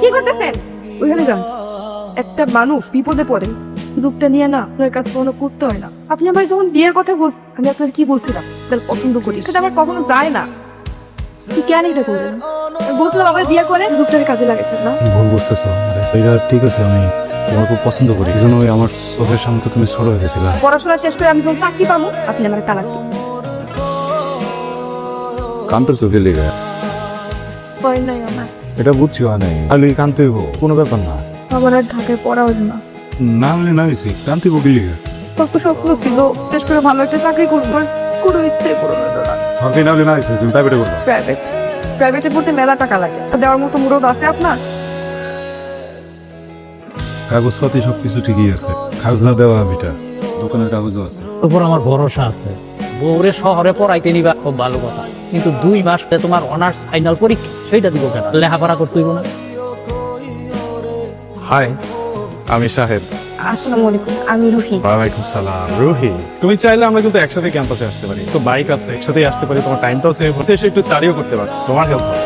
কি করতেছেন? ওইখানে যান। একটা মানুষ বিপদে পড়ে দুধটা নিয়ে না আপনার কাছে কোনো করতে হয় না। আপনি আমার যখন বিয়ের কথা বলছেন, আমি আপনার কি বলছিলাম তার পছন্দ করি, সেটা আমার কখনো যায় না। তুই কেন এটা করলেন? আমি বলছিলাম আমার বিয়ে করে দুধটার কাজে লাগাইছেন না। ভুল বুঝতেছো। এটা ঠিক আছে, আমি তোমার খুব পছন্দ করি, এই জন্য আমার চোখের সামনে তো তুমি ছোট হয়ে গেছিলা। পড়াশোনা শেষ করে আমি যখন চাকরি পাবো আপনি আমার তালাক দিন। কানতে চোখে লেগে ভয় নাই আমার। এটা বুঝছিও নাই, খালি কানতে হইব, কোনো ব্যাপার না। আমার আর ঢাকায় পড়া হয়েছে না। না হলে না হয়েছি, কানতে হইব কি লেগে? কত স্বপ্ন ছিল শেষ করে ভালো একটা চাকরি করবো, কোনো ইচ্ছে পূরণ হলো না। সরকারি না হলে না হয়েছে, তুমি প্রাইভেটে করবা। প্রাইভেটে পড়তে মেলা টাকা লাগে, দেওয়ার মতো মুরদ আছে আপনার? কাগজপাতি সবকিছু ঠিকই আছে, খাজনা দেওয়া এটা, দোকানের কাগজও আছে। উপর আমার ভরসা আছে। বউরে শহরে পড়াইতে নিবা খুব ভালো কথা, কিন্তু 2 মাস তোমার অনার্স ফাইনাল পরীক্ষা, সেইটা দিব কেন? লেখাপড়া করতে হইব না? হাই, আমি সাহেব। আসসালামু আলাইকুম, আমি রুহি। ওয়ালাইকুম সালাম। রুহি, তুমি চাইলে আমরা কিন্তু একসাথে ক্যাম্পাসে আসতে পারি, তো বাইক আছে, একসাথেই আসতে পারি, তোমার টাইমটাও সেভ হচ্ছে, এসে একটু স্টাডিও করতে পারো, তোমার হেল্প হবে।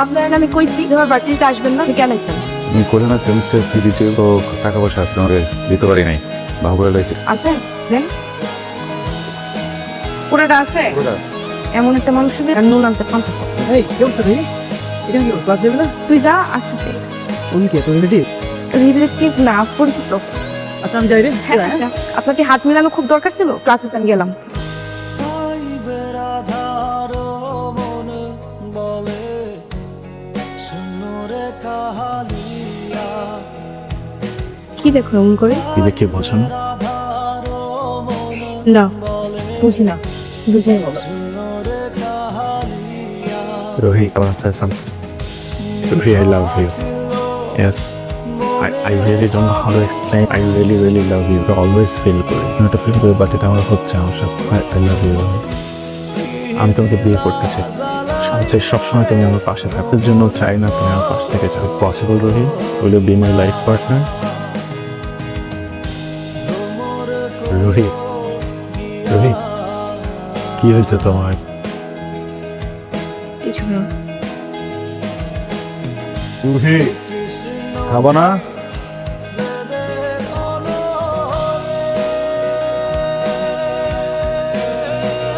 আপনার আমি কইছি আমার ভার্সিটিতে আসবেন না, আপনি কেন আইছেন? আমি করে না সেমিস্টার ফি দিতে, তো টাকা পয়সা আছে আমাকে দিতে পারি নাই, বাহু করে লাইছে। আছে দেন পুরোটা আছে। এমন একটা মানুষের নুন আনতে পান্তা। এই কেউ রে, এটা কি ক্লাস যাবে না? তুই যা, আসতেছে। উনি কে তোর রিলেটিভ? রিলেটিভ না, পরিচিত। আচ্ছা আমি যাই রে। হ্যাঁ, আপনাকে হাত মিলানো খুব দরকার ছিল, ক্লাসে আমি গেলাম। কি দেখো এমন করে? কি দেখে বলছো না? না বুঝি না, বুঝে বলো। Rohi, I want to say something. Rohi, I love you. Yes, I really don't know how to explain. I really, really love you. I always feel good. You know, feel good, but এটা আমার হচ্ছে আমার সব। I love you. আমি তোমাকে বিয়ে করতে চাই। আমি চাই সবসময় তুমি আমার পাশে থাকো। এর জন্য চাই না তুমি আমার পাশ থেকে যাও। Possible, Rohi? Will you be my life partner? Rohi, Rohi, কি হয়েছে তোমার? কিছু না। রুহি, খাবা না?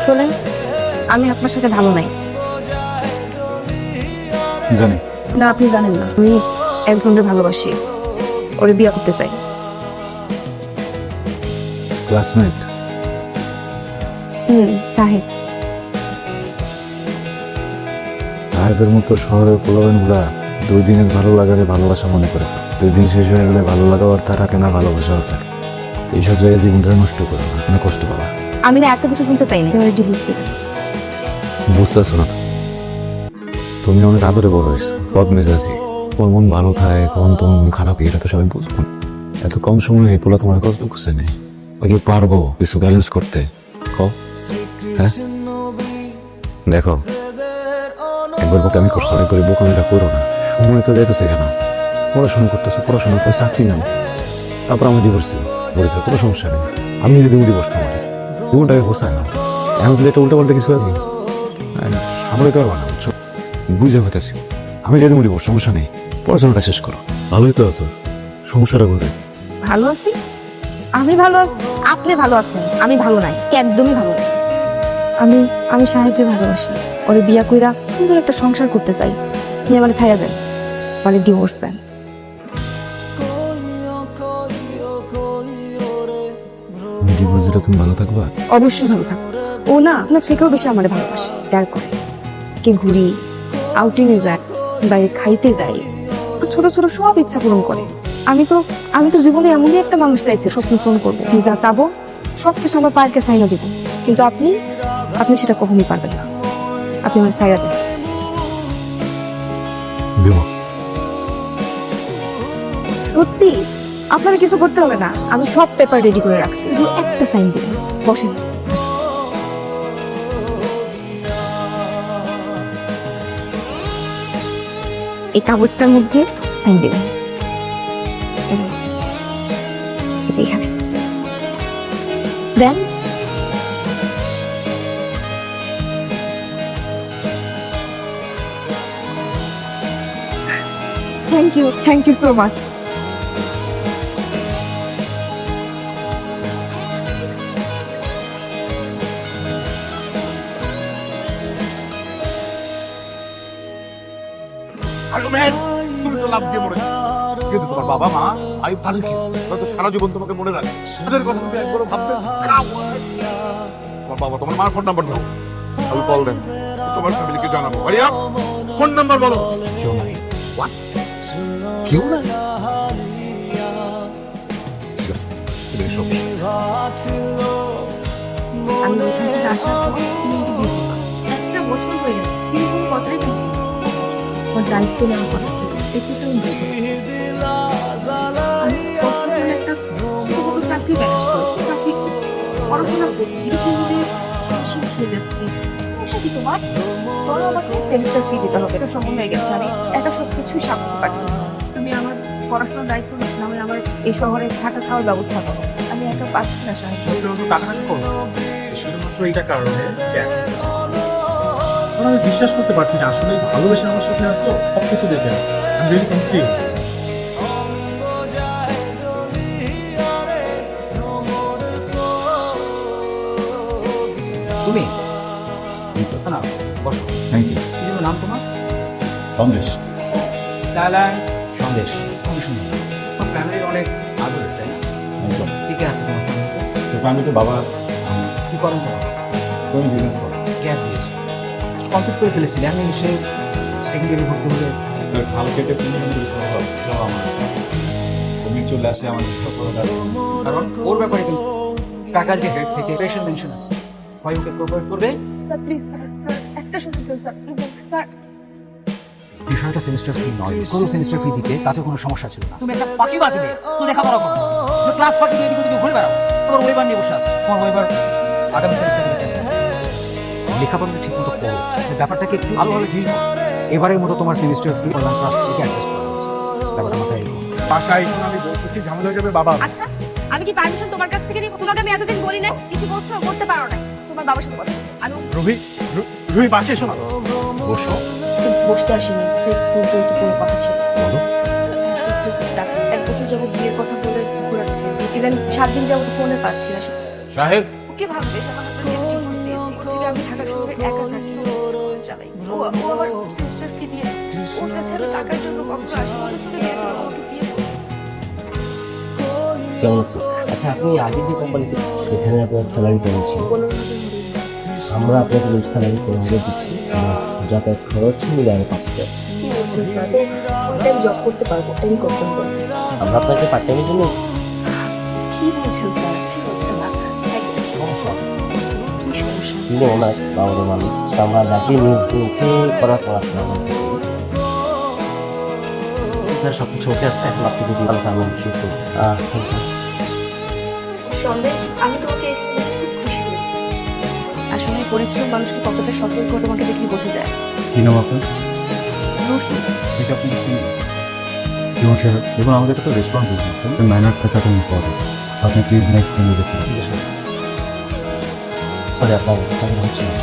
শোনেন, আমি আপনার সাথে ভালো নাই। কি জানি। না আপনি জানেন না, আমি একজনের ভালোবাসি, ওরে বিয়ে করতে চাই। ক্লাসমেট? তাহিদ। তাহাদের মতো শহরের পোলাবেন গুলা 2 দিনের ভালো লাগারে ভালোবাসা মনে করে, 2 দিন শেষ হয়ে গেলে ভালো লাগা আর তার থাকে না, ভালোবাসা আর থাকে। এইসব জায়গায় জীবনটা নষ্ট করো না, মানে কষ্ট পাবা। আমি না এত কিছু শুনতে চাই না, এবার ডিভোর্স দেবেন। বুঝতেছো না, তুমি অনেক আদরে বড় হয়েছো, পদ মেজাজি, তোমার মন ভালো থাকে, কখন তোমার মন খারাপ, এটা তো সবাই বুঝবো। এত কম সময়ে এই পোলা তোমার কষ্ট খুঁজে নেই, ওই কি পারবো কিছু ব্যালেন্স করতে? কও। হ্যাঁ দেখো, একবার বোকা আমি করছো, অনেক করে বোকামিটা করো না। সময় তো যাইতেছে কেন, পড়াশোনা করতেছো, পড়াশোনা করে চাকরি নাও, তারপর আমি ডিভোর্স দিব, বলেছে কোনো সমস্যা নেই। আমি যদি ডিভোর্স তোমার জীবনটাকে গোছায় না, এখন যদি একটা উল্টা পাল্টা কিছু আছে আমার তো পারবো না, বুঝে হইতেছি। আমি যদি ডিভোর্স, সমস্যা নেই, পড়াশোনাটা শেষ করো। ভালোই তো আছো, সমস্যাটা কোথায়? ভালো আছি, আমি ভালো আছি, আপনি ভালো আছেন, আমি ভালো নাই, একদমই ভালো নাই। আমি আমি সাহায্য ভালোবাসি, ওরে বিয়া কইরা সুন্দর একটা সংসার করতে চাই। আপনি আমার ছাইয়া দেন, মানে ডিভোর্স দেন। ডিভোর্স দিলে তুমি ভালো থাকবা? অবশ্যই ভালো থাকো। ও না আপনার থেকেও বেশি আমার ভালোবাসে, প্যার করে, কে ঘুরি, আউটিং এ যায়, বাইরে খাইতে যাই, ছোট ছোট সব ইচ্ছা পূরণ করে। আমি তো জীবনে এমনই একটা মানুষ চাইছি, স্বপ্ন পূরণ করবো, যা চাবো সব কিছু আমার পায়ের কাছে আইনা দিব। কিন্তু আপনি সেটা কখনই পারবেন না। আপনি আমার ছাইয়া দেন। সত্যি আপনার কিছু করতে হবে না, আমি সব পেপার রেডি করে রাখছি, শুধু একটা সাইন দিবেন। বসেন। এই কাগজটার মধ্যে সাইন দেবেন। এখানে দেন। Thank you so much. তুমি তো লাভ দিয়ে মরেছো, কিন্তু তোমার বাবা মা ভাই ভালো কি ওরা তো সারা জীবন তোমাকে মনে রাখে, তাদের কথা তুমি একবারও ভাববে? তোমার বাবা তোমার মার ফোন নাম্বার দাও, আমি কল দেন, তোমার ফ্যামিলিকে জানাবো। ভাইয়া ফোন নাম্বার বলো। What? কেউ না? ঠিক আছে, তুমি এসো। আমি ওখান থেকে আসার পর তুমি আমাকে দিয়ে দিবা। একটা বছর হয়ে গেল, তুমি কোনো কথাই বলছো না। আমার দায়িত্ব নেওয়া কথা ছিল, একটু তুমি বুঝো। আমি কষ্ট করে একটা ছোটখাটো চাকরি ম্যানেজ করেছি, চাকরি করছি, পড়াশোনা করছি, কিছু মিলে শিখে যাচ্ছি। সমস্যা কি তোমার? বলো আমাকে সেমিস্টার ফি দিতে হবে, এটা সময় হয়ে গেছে, আমি একা সবকিছু সামলাতে পারছি না। তুমি আমার পড়াশোনার দায়িত্ব না হলে আমার এই শহরে থাকা খাওয়ার ব্যবস্থা করো, আমি একা পাচ্ছি না সাহায্য। শুধুমাত্র এইটা কারণে আমি বিশ্বাস করতে পারছি না আসলে ভালোবেসে আমার সাথে আসলো, সবকিছু দেখে আমি রিয়েলি কনফিউজ। তুমি না বসো। Thank you. কি যেন নাম তোমার? সন্দেশ। সন্দেশ। খুবই সুন্দর। তোমার ফ্যামিলির অনেক আদরের, তাই না? একদম। ঠিক আছে তোমার family? তো ফ্যামিলিতে বাবা আছে, কি করেন তোমার? তুমি বিজনেস করো। গ্যাপ দিয়েছে, কমপ্লিট করে ফেলেছিলে, আমি সে সেকেন্ডারি ভর্তি হলে স্যার খাল কেটে তুমি আমার তুমি চলে আসে আমার কারণ ওর ব্যাপারে কিন্তু ফ্যাকাল্টি হেড থেকে পেশেন্ট মেনশন আছে, হয় ওকে প্রোভাইড করবে। স্যার প্লিজ স্যার একটা সুযোগ দিন স্যার, স্যার। বিষয়টা সেমিস্টার ফি নয়, কোনো সেমিস্টার ফি দিতে তাতে কোনো সমস্যা ছিল না। তুমি একটা পাখি বাজবে, তুই লেখাপড়া করো, তুমি ক্লাস ফাঁকি দিয়ে এদিকে ঘুরে বেড়াও, তোমার ওয়েবার নিয়ে বসে আছো, তোমার ওয়েবার আগামী সেমিস্টার দিতে চাইছে। লেখাপড়াটা ঠিক মতো করো, ব্যাপারটাকে একটু ভালোভাবে ঠিক এবারের মতো তোমার সেমিস্টার ফি অনলাইন ক্লাস থেকে অ্যাডজাস্ট করা হয়েছে, ব্যাপারটা মাথায় রেখো। বাসায় এসে আমি বলতেছি ঝামেলা হয়ে যাবে বাবা। আচ্ছা আমি কি পারমিশন তোমার কাছ থেকে নিব? তোমাকে আমি এতদিন বলি না, কিছু বলছো করতে পারো না, তোমার বাবার সাথে কথা বলো। আমি রুহি বাসে এসো না, বসো। বসতে আসিনি, একটু গুরুত্বপূর্ণ কথা ছিল। বলো। এক বছর যাবত বিয়ের কথা বলে ঘোরাচ্ছি, ইভেন 7 দিন যাবত ফোনে পাচ্ছি না। সাহেব ওকে ভাববে সামান্য ডিভোর্স দিয়েছি, থেকে আমি ঢাকা শহরে একা থাকি, চালাই। ও আবার সেমিস্টার ফি দিয়েছে, ওর কাছে আমি টাকার জন্য কখনো আসি না, শুধু দিয়েছিল আমাকে বিয়ে করতে। কেমন আছেন? আচ্ছা, আপনি আগে যে কোম্পানিতে এখানে আপনার স্যালারি কেমন ছিল? 15,000 হরিণ। আমরা আপনাকে রোজ স্যালারি 15,000 দিচ্ছি, যাতায়াত খরচ মিলে আরো 5,000। কি বলছেন স্যার? তো ফুল টাইম জব করতে পারবো, টাইম করতে হবে। আমরা আপনাকে পার্ট টাইমের জন্য কি বলছেন স্যার? ঠিক হচ্ছে না, কি সমস্যা? দিনে ওনার বাবার মালিক, তো আমরা যাকে নিয়ে করার পড়াশোনা করতে পারি। স্যার সব কিছু ওকে আছে, এখন আপনি যদি আমি শুরু করি। Thank you. সন্দেহ, আমি তোমাকে এখানে খুব খুশি হয়েছি। আসলে পরিশ্রম মানুষকে কতটা সফল করে তোমাকে দেখলে বোঝা যায়। কি নাম আপনার? রুহি, এটা আপনি শিবন সাহেব, এবং আমাদের একটা রেস্টুরেন্ট বিজনেস, ম্যানার থাকাটা ইম্পর্টেন্ট। আপনি প্লিজ নেক্সট মেনু দেখুন। সরি, আপনার কথা হচ্ছে না।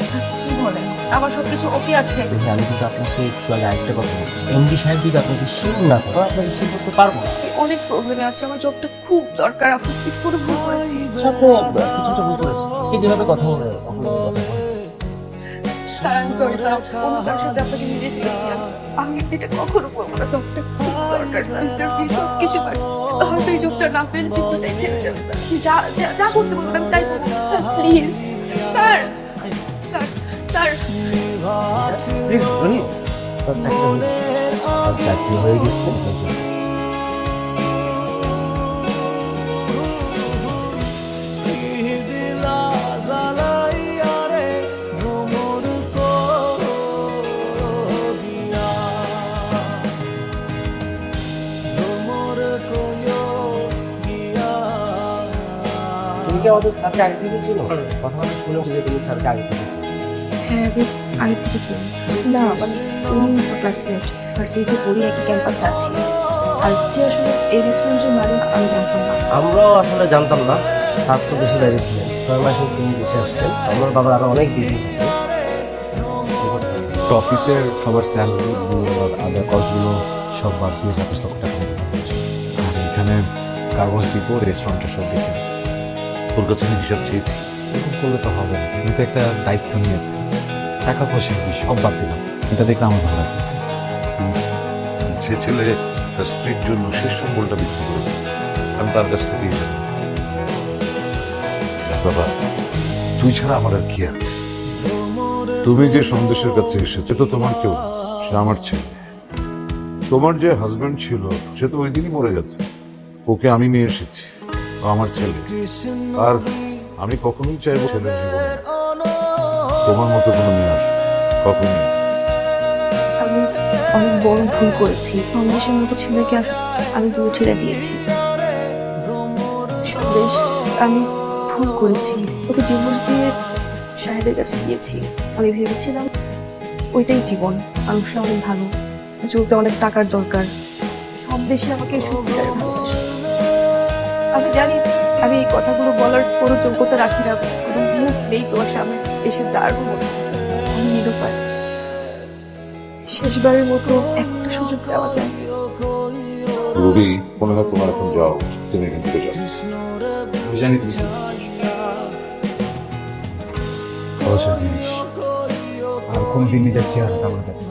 স্যার কি বলেন? আমার সবকিছু ওকে আছে। আমি কিন্তু আপনাকে একটু আগে আরেকটা কথা বলছি, এমডি সাহেব যদি আপনাকে শিওর না করে আপনাকে শিওর করতে পারবো না। অনেক প্রবলেমে আছে, আমার জবটা খুব দরকার। আপনি কি করে ভুল করেছি? সাথে কিছুটা ভুল করেছে, কি যেভাবে কথা বলে স্যার আমি সরি স্যার, অন্য কারোর সাথে আপনাকে মিলে ফেলেছি। আমি এটা কখনো করবো না, জবটা খুব দরকার। স্যার মিস্টার ফি সব কিছু পারি, হয়তো এই জবটা না পেলে জীবনটাই থেমে যাবে। স্যার আপনি যা করতে বলবেন আমি তাই করবো। Sir please, sir sir sir চাকরি হয়ে গেছে। তুমি কি আমাদের সাথে আগে থেকে ছিল? কথা বলে শুনেছি যে তুমি স্যারকে আগে থেকে ছিল। হ্যাঁ আমি আগে থেকে চিনি না, মানে উনি ক্লাসমেট। ভার্সিটিতে পড়ি, একই ক্যাম্পাসে আছি। আর যে আসলে এই রেস্টুরেন্টের মালিক আমি জানতাম না। আমরাও আসলে জানতাম না, সাত তো দেশে বাইরে ছিলেন, 6 মাসে তিনি দেশে আসছেন। আমার বাবা আরো অনেক বিজি থাকে। তো অফিসের সবার স্যালারিজগুলো আর আদার কস্টগুলো সব বাদ দিয়ে 25 লক্ষ টাকা মতো খরচ হচ্ছে। আর এখানে কাগজ ডিপো রেস্টুরেন্টের সব দেখে তোর কাছে আমি হিসাব চেয়েছি। এরকম করলে তো হবে না। আমি তো একটা দায়িত্ব নিয়েছি, টাকা পয়সার বিষয় সব বাদ দিলাম। এটা দেখলে আমার ভালো লাগবে। প্লিজ যে ছেলে তার স্ত্রীর জন্য শেষ সম্বলটা বিক্রি করে দেয়, আমি তার কাছ থেকে হিসাব নেব। দেখ বাবা, তুই ছাড়া আমার আর কি আছে? তুমি যে সন্দেশের কাছে এসেছো তো তোমার কেউ না, সে আমার ছেলে। তোমার যে হাজবেন্ড ছিল সে তো ওই দিনই মরে গেছে, ওকে আমি নিয়ে এসেছি, ও আমার ছেলে। আর আমি কখনোই চাইবো ছেলের জীবনে তোমার মতো কোনো মেয়ে আসে, কখনোই। আমি অনেক বড় ভুল করেছি। সন্দেশের মতো ছেলেকে আমি দূরে ঠেলে দিয়েছি। সন্দেশ, আমি ভুল করেছি। ওকে ডিভোর্স দিয়ে শাহেদের কাছে গিয়েছি। আমি ভেবেছিলাম ওইটাই জীবন, মানুষরা অনেক ভালো, চলতে অনেক টাকার দরকার। সন্দেশে আমাকে সত্যিকারে ভালোবাসে। আমি জানি আমি এই কথাগুলো বলার কোনো যোগ্যতা রাখি না, কোনো মুখ নেই তোমার সামনে এসে দাঁড়াবো। আমি নিরুপায়। শেষবারের মতো একটা সুযোগ দেওয়া যায়। রবি, মনে হয় তোমার এখন যাও, তুমি এখান থেকে যাও। আমি জানি তুমি পয়সা জিনিস, আর কোনদিন নিজের চেহারাটা আমার কাছে